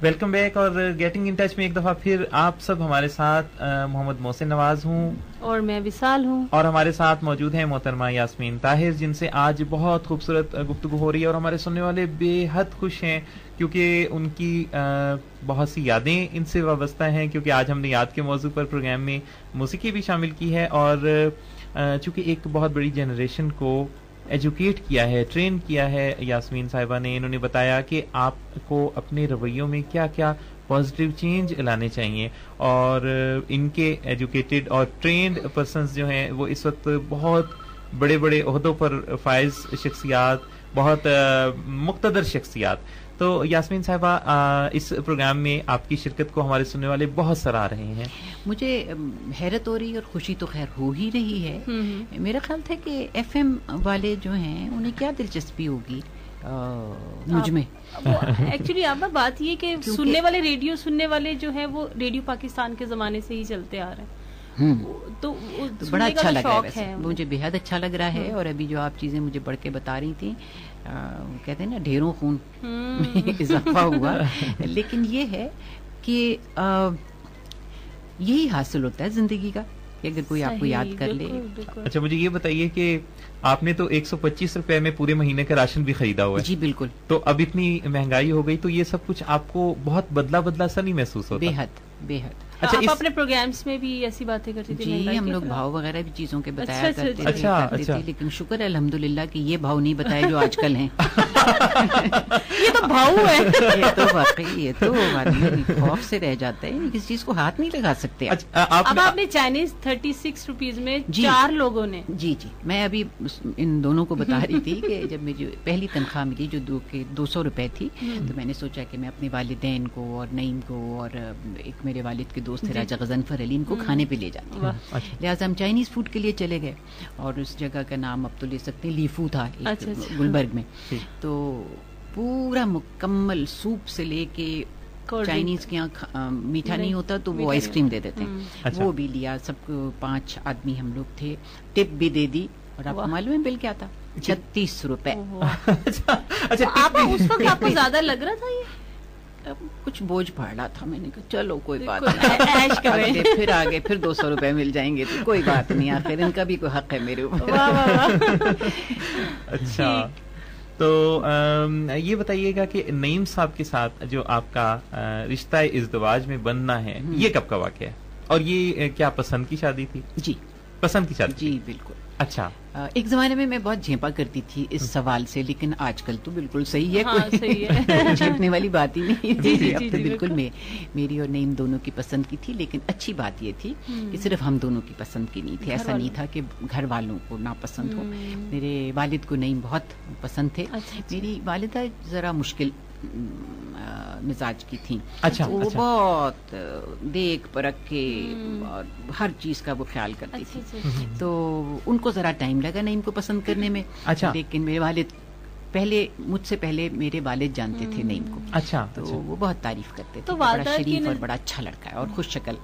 Welcome back और getting in touch में एक दफा फिर आप सब हमारे साथ मोहम्मद मोहसिन नवाज हूँ और मैं विशाल हूँ और हमारे साथ मौजूद हैं मोहतरमा यास्मीन ताहिर, जिनसे आज बहुत खूबसूरत गुफ्तगू हो रही है और हमारे सुनने वाले बेहद खुश हैं क्योंकि उनकी बहुत सी यादें इनसे वाबस्ता हैं, क्योंकि आज हमने याद के मौजू पर प्रोग्राम में मौसीकी भी शामिल की है और चूंकि एक बहुत बड़ी जनरेशन को एजुकेट किया है, ट्रेन किया है यास्मीन साहिबा ने। इन्होंने बताया कि आपको अपने रवैयों में क्या क्या पॉजिटिव चेंज लाने चाहिए और इनके एजुकेटेड और ट्रेंड पर्सन्स जो हैं वो इस वक्त बहुत बड़े बड़े ओहदों पर फाइज शख्सियात, बहुत मुक्तदर शख्सियात। तो यास्मीन साहिबा, इस प्रोग्राम में आपकी शिरकत को हमारे सुनने वाले बहुत सराह रहे हैं। मुझे हैरत हो रही और खुशी तो खैर हो ही रही है। मेरा ख्याल था कि एफएम वाले जो हैं उन्हें क्या दिलचस्पी होगी मुझ में। एक्चुअली आप बात ये कि सुनने वाले, रेडियो सुनने वाले जो है वो रेडियो पाकिस्तान के जमाने से ही चलते आ रहे हैं। तो बड़ा अच्छा लग रहा है, वैसे मुझे बेहद अच्छा लग रहा है। और अभी जो आप चीजें मुझे बढ़ के बता रही थी, कहते हैं ना ढेरों खून में इजाफा हुआ। लेकिन ये है कि यही हासिल होता है जिंदगी का कि अगर कोई आपको याद कर ले। अच्छा, मुझे ये बताइए कि आपने तो 125 रुपए में पूरे महीने का राशन भी खरीदा हुआ है। जी बिल्कुल। तो अब इतनी महंगाई हो गई तो ये सब कुछ आपको बहुत बदला बदला सा नहीं महसूस होता? बेहद बेहद। अच्छा, आप अपने प्रोग्राम्स में भी ऐसी बातें करती थी? जी, हम लोग भाव वगैरह भी चीजों के बताया करते थे। लेकिन शुक्र है अल्हम्दुलिल्लाह कि ये भाव नहीं बताए जो आजकल हैं। ये तो भाव है। ये तो वाकई, ये तो आदमी खौफ से रह जाता है, किसी चीज को हाथ नहीं लगा सकते। अब आपने चाइनीज 36 रुपीज में 4 लोगों ने। जी जी, मैं अभी इन दोनों को बता रही थी कि जब मेरी पहली तनख्वाह मिली जो 200 रुपए थी, तो मैंने सोचा कि मैं अपने वालिदैन को और नईम को और एक मेरे वालिद के दोस्त थे राजा गजनफर अली, इनको खाने पे ले जाती हूँ। लिहाजा हम चाइनीज फूड के लिए चले गए और उस जगह का नाम अब तो ले सकते हैं, लीफू था गुलबर्ग में। तो पूरा मुकम्मल सूप से लेके, चाइनीज के यहाँ मीठा नहीं होता तो वो आइसक्रीम दे देते हैं, वो भी लिया। सबको 5 आदमी हम लोग थे, टिप भी दे दी। और आपको मालूम है बिल क्या था? 36 रुपए। अच्छा, आप उस वक्त आपको ज्यादा लग रहा था? ये कुछ बोझ पड़ रहा था। मैंने कहा चलो कोई बात नहीं, फिर आगे फिर 200 रुपए मिल जाएंगे तो कोई बात नहीं, आखिर इनका भी कोई हक है मेरे ऊपर। अच्छा, तो ये बताइएगा कि नईम साहब के साथ जो आपका रिश्ता इज़्दिवाज में बनना है, ये कब का वाक़या है और ये क्या पसंद की शादी थी? जी, पसंद की शादी। जी बिल्कुल। अच्छा, एक जमाने में मैं बहुत झेपा करती थी इस सवाल से, लेकिन आजकल तो बिल्कुल सही है। हाँ, सही है। झेपने वाली बात ही नहीं थी। अब तो बिल्कुल मेरी और नईम दोनों की पसंद की थी। लेकिन अच्छी बात ये थी कि सिर्फ हम दोनों की पसंद की नहीं थी। ऐसा नहीं था कि घर वालों को ना पसंद हो। मेरे वालिद को नईम बहुत पसंद थे। मेरी वालिदा जरा मुश्किल मिजाज की थी। अच्छा, वो बहुत देख परख के और हर चीज का वो ख्याल करती थी। तो उनको जरा टाइम लगा नहीं इनको पसंद करने में। अच्छा। लेकिन मेरे वालिद मुझसे पहले मेरे वालिद जानते थे नईम को। अच्छा। तो वो बहुत तारीफ करते थे। तो बड़ा शरीफ और बड़ा अच्छा लड़का है और खुश शक्ल।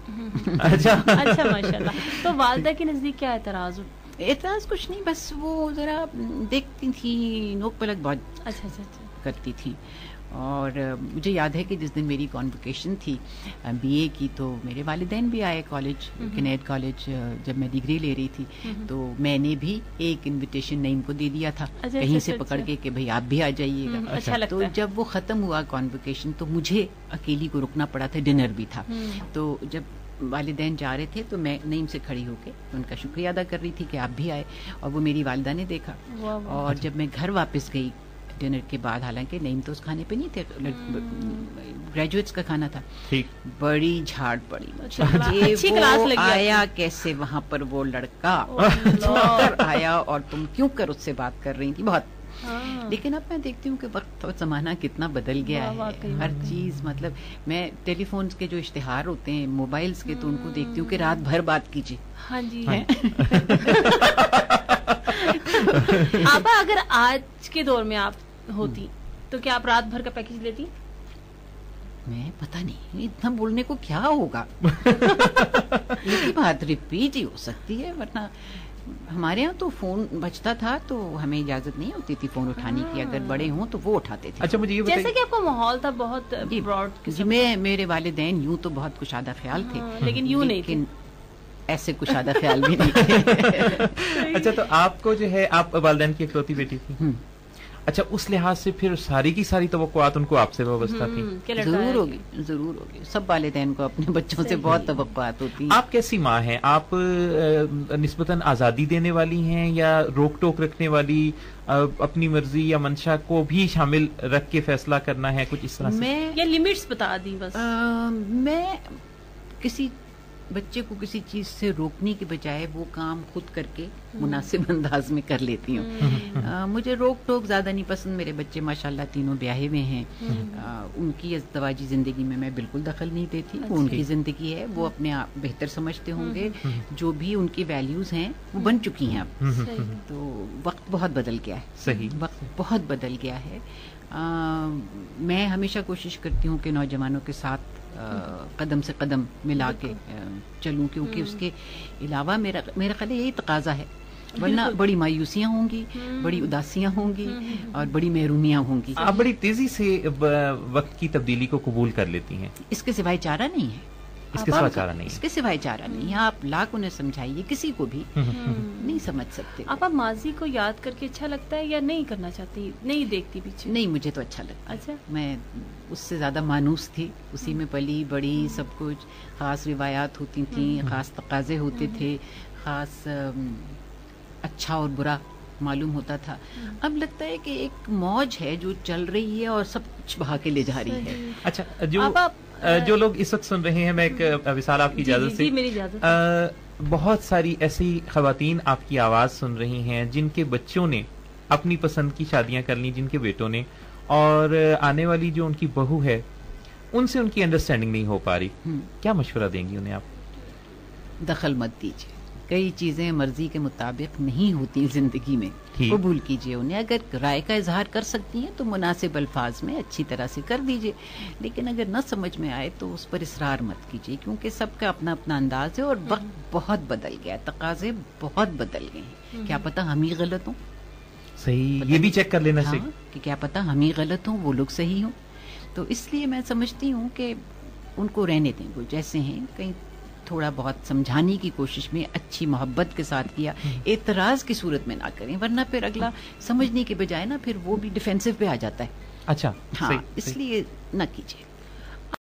अच्छा अच्छा, माशाल्लाह। तो वालिदा के नजदीक क्या एतराज कुछ नहीं, बस वो जरा देखती थी, नोक पलक बहुत अच्छा करती थी। और मुझे याद है कि जिस दिन मेरी कॉन्वोकेशन थी बीए की, तो मेरे वालिदैन भी आए कॉलेज, किनेट कॉलेज, जब मैं डिग्री ले रही थी। तो मैंने भी एक इनविटेशन नईम को दे दिया था कहीं से पकड़ के कि भाई आप भी आ जाइएगा। अच्छा, तो जब वो खत्म हुआ कॉन्वोकेशन तो मुझे अकेली को रुकना पड़ा था, डिनर भी था। तो जब वालिदैन जा रहे थे तो मैं नईम से खड़ी होके उनका शुक्रिया अदा कर रही थी कि आप भी आए। और वो मेरी वालिदा ने देखा। और जब मैं घर वापस गई डिनर के बाद, हालांकि नईम तो उस खाने पे नहीं थे, ग्रेजुएट्स का खाना था, ठीक, बड़ी झाड़ पड़ी। अच्छी क्लास लगी आया कैसे वहां पर वो लड़का आया और तुम क्यों कर उससे बात कर रही थी, बहुत। लेकिन अब मैं देखती हूँ कि वक्त और जमाना कितना बदल गया है। हर चीज, मतलब मैं टेलीफोन के जो इश्तिहार होते हैं मोबाइल्स के, तो उनको देखती हूँ कि रात भर बात कीजिए। हाँ जी। आप अगर आज के दौर में आप होती तो क्या आप रात भर का पैकेज लेती? मैं पता नहीं इतना बोलने को क्या होगा। ये बात रिपीट ही हो सकती है, वरना ہمارے ہاں تو فون بجتا تھا تو ہمیں اجازت نہیں ہوتی تھی فون اٹھانے کی، اگر بڑے ہوں تو وہ اٹھاتے تھے. اچھا مجھے یہ جیسے کہ آپ کا ماحول تھا بہت براڈ، جی میرے والدین یوں تو بہت کشادہ خیال تھے، لیکن یوں نہیں تھے، ایسے کشادہ خیال بھی نہیں تھے. اچھا تو آپ کو جو ہے، آپ والدین کی اکلوتی بیٹی تھی، اچھا اس لحاظ سے پھر ساری کی ساری توقعات ان کو آپ سے وابستہ تھی؟ ضرور ہوگی. سب والدین کو اپنے بچوں سے بہت توقعات ہوتی ہیں. آپ کیسی ماں ہیں؟ آپ نسبتاً آزادی دینے والی ہیں یا روک ٹوک رکھنے والی، اپنی مرضی یا منشا کو بھی شامل رکھ کے فیصلہ کرنا ہے، کچھ اس طرح سے؟ یا لمٹس بتا دی بس؟ میں کسی بچے کو کسی چیز سے روکنے کے بجائے وہ کام خود کر کے مناسب انداز میں کر لیتی ہوں. مجھے روک ٹوک زیادہ نہیں پسند. میرے بچے ماشاءاللہ تینوں بیاہے ہوئے ہیں، ان کی ازدواجی زندگی میں میں بالکل دخل نہیں دیتی. وہ ان کی زندگی ہے، وہ اپنے آپ بہتر سمجھتے ہوں گے. جو بھی ان کی ویلیوز ہیں وہ بن چکی ہیں اب. تو وقت بہت بدل گیا ہے. صحیح، وقت بہت بدل گیا ہے. میں ہمیشہ کوشش کرتی ہوں کہ نوجوانوں کے ساتھ قدم سے قدم ملا کے چلوں، کیونکہ اس کے علاوہ میرا خیال یہی تقاضا ہے، ورنہ بڑی مایوسیاں ہوں گی، بڑی اداسیاں ہوں گی اور بڑی محرومیاں ہوں گی. آپ بڑی تیزی سے وقت کی تبدیلی کو قبول کر لیتی ہیں. اس کے سوائے چارہ نہیں ہے. اس کے سوا چارہ نہیں، اس کے سوائے چارہ نہیں ہے. آپ لاکھ انہیں سمجھائیے، کسی کو بھی نہیں سمجھ سکتے. آپ ماضی کو یاد کر کے اچھا لگتا ہے یا نہیں کرنا چاہتی، نہیں دیکھتی پیچھے؟ نہیں، مجھے تو اچھا لگتا. اچھا، میں اس سے زیادہ مانوس تھی، اسی میں پلی بڑی، سب کچھ خاص روایات ہوتی تھیں، خاص تقاضے ہوتے تھے، خاص اچھا اور برا معلوم ہوتا تھا. اب لگتا ہے کہ ایک موج ہے جو چل رہی ہے اور سب کچھ بہا کے لے جا رہی ہے. اچھا جو لوگ اس وقت سن رہے ہیں، میں ایک وصال آپ کی اجازت سے، میری اجازت، بہت ساری ایسی خواتین آپ کی آواز سن رہی ہیں جن کے بچوں نے اپنی پسند کی شادیاں کر لی، جن کے بیٹوں نے، اور آنے والی جو ان کی بہو ہے ان سے ان کی انڈرسٹینڈنگ نہیں ہو پا رہی. کیا مشورہ دیں گی انہیں آپ؟ دخل مت دیجیے. کئی چیزیں مرضی کے مطابق نہیں ہوتی زندگی میں، قبول کیجیے انہیں. اگر رائے کا اظہار کر سکتی ہیں تو مناسب الفاظ میں اچھی طرح سے کر دیجیے، لیکن اگر نہ سمجھ میں آئے تو اس پر اصرار مت کیجیے، کیونکہ سب کا اپنا اپنا انداز ہے اور وقت بہت بدل گیا، تقاضے بہت بدل گئے ہیں. کیا پتہ ہم ہی غلط ہوں. صحیح، یہ بھی چیک کر لینا چاہیے کہ کیا پتہ ہم ہی غلط ہوں، وہ لوگ صحیح ہوں. تو اس لیے میں سمجھتی ہوں کہ ان کو رہنے دیں، وہ جیسے ہیں. کہیں تھوڑا بہت سمجھانے کی کوشش میں اچھی محبت کے ساتھ کیا، اعتراض کی صورت میں نہ کریں، ورنہ پھر اگلا سمجھنے کے بجائے نا پھر وہ بھی ڈیفینسو پہ آ جاتا ہے. اچھا، ہاں، اس لیے نہ کیجیے.